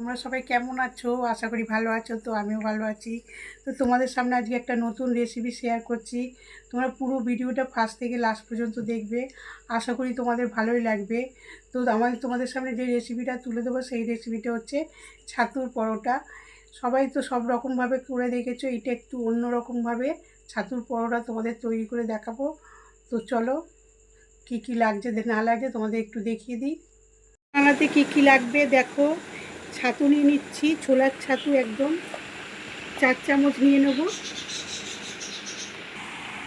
তোমরা সবাই কেমন আছো? আশা করি ভালো আছো। তো আমিও ভালো আছি। তো তোমাদের সামনে আজকে একটা নতুন রেসিপি শেয়ার করছি। তোমরা পুরো ভিডিওটা ফার্স্ট থেকে লাস্ট পর্যন্ত দেখবে। আশা করি তোমাদের ভালোই লাগবে। তো তোমাদের সামনে যে রেসিপিটা তুলে দেবো সেই রেসিপিটা হচ্ছে ছাতুর পরোটা। সবাই তো সব রকমভাবে করে দেখেছো, এটা একটু অন্য রকমভাবে ছাতুর পরোটা তোমাদের তৈরি করে দেখাবো। তো চলো, কী কী লাগছে না লাগছে তোমাদের একটু দেখিয়ে দিই। রান্নাতে কী কী লাগবে দেখো। ছাতু নিয়ে নিচ্ছি, ছোলার ছাতু একদম 4 চামচ নিয়ে নেব।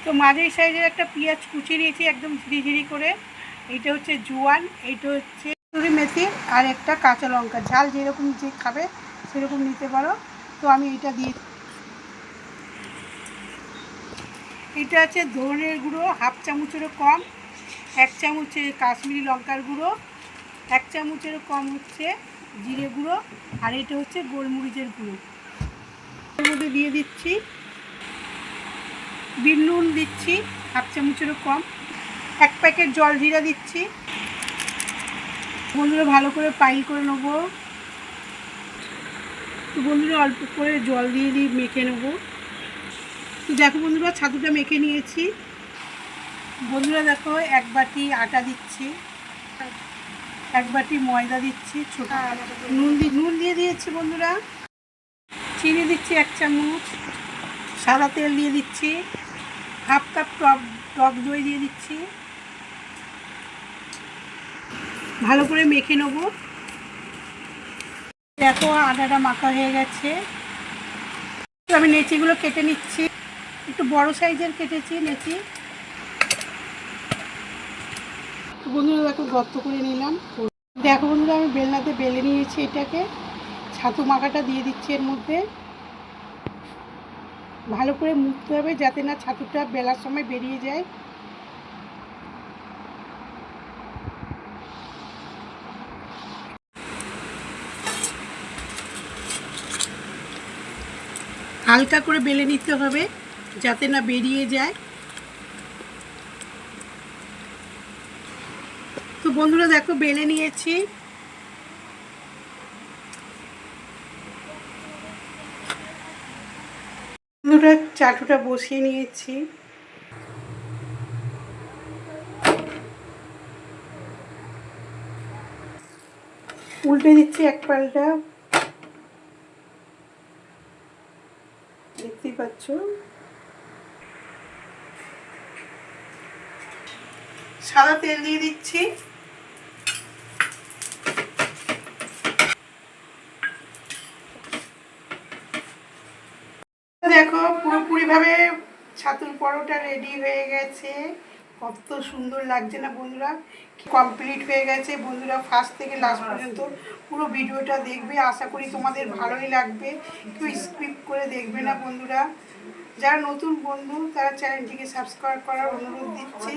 তো মাঝারি সাইজের একটা পেঁয়াজ কুচি নিয়েছি একদম ঝিরি করে। এইটা হচ্ছে জোয়ান, এইটা হচ্ছে কসুরি মেথি, আর একটা কাঁচা লঙ্কা। ঝাল যেরকম যে খাবে সেরকম নিতে পারো। তো আমি এইটা দিয়ে, এটা আছে ধনের গুঁড়ো 1/2 চামচেরও কম, 1 চামচ কাশ্মীরি লঙ্কার গুঁড়ো, 1 চামচেরও কম হচ্ছে জিরে গুঁড়ো, আর এটা হচ্ছে গোলমরিচের গুঁড়ো। এর মধ্যে দিয়ে দিচ্ছি বিট নুন, দিচ্ছি 1/2 চামচেরও কম, 1 প্যাকেট জল জিরা দিচ্ছি। বন্ধুরা ভালো করে পাইল করে নেবো। তো বন্ধুরা অল্প করে জল দিয়ে মেখে নেবো। তো দেখো বন্ধুরা ছাতুটা মেখে নিয়েছি। বন্ধুরা দেখো 1 বাটি আটা দিচ্ছি, 1 বাটি ময়দা দিচ্ছি, ছোট নুন দিয়ে দিয়েছি বন্ধুরা। চিনি দিচ্ছি 1 চামচ, সাদা তেল দিয়ে দিচ্ছি, 1/2 কাপ টক দই দিয়ে দিচ্ছি। ভালো করে মেখে নেব। দেখো আটাটা মাখা হয়ে গেছে। আমি লেচিগুলো কেটে নিচ্ছি, একটু বড় সাইজের কেটেছি লেচি। বন্ধুরা দেখো গর্ত করে নিলাম। দেখো বন্ধুরা আমি বেলনাতে বেলে নিয়েছি এটাকে। ছাতু মাখাটা দিয়ে দিচ্ছি এর মধ্যে। ভালো করে মুছতে হবে যাতে না ছাতুটা বেলার সময় বেরিয়ে যায়। হালকা করে বেলে নিতে হবে যাতে না বেরিয়ে যায়। তো বন্ধুরা দেখো বেলে নিয়েছি। বন্ধুরা চাটুটা বসিয়ে নিয়েছি। উল্টে দিচ্ছি এক পাল্টা, দেখতেই পাচ্ছ। সাদা তেল দিয়ে দিচ্ছি। দেখো পুরোপুরিভাবে ছাতুর পরোটা রেডি হয়ে গেছে। কত সুন্দর লাগছে না বন্ধুরা? কমপ্লিট হয়ে গেছে। বন্ধুরা ফার্স্ট থেকে লাস্ট পর্যন্ত পুরো ভিডিওটা দেখবে। আশা করি তোমাদের ভালোই লাগবে। কেউ স্কিপ করে দেখবে না বন্ধুরা। যারা নতুন বন্ধু তারা চ্যানেলটিকে সাবস্ক্রাইব করার অনুরোধ দিচ্ছি।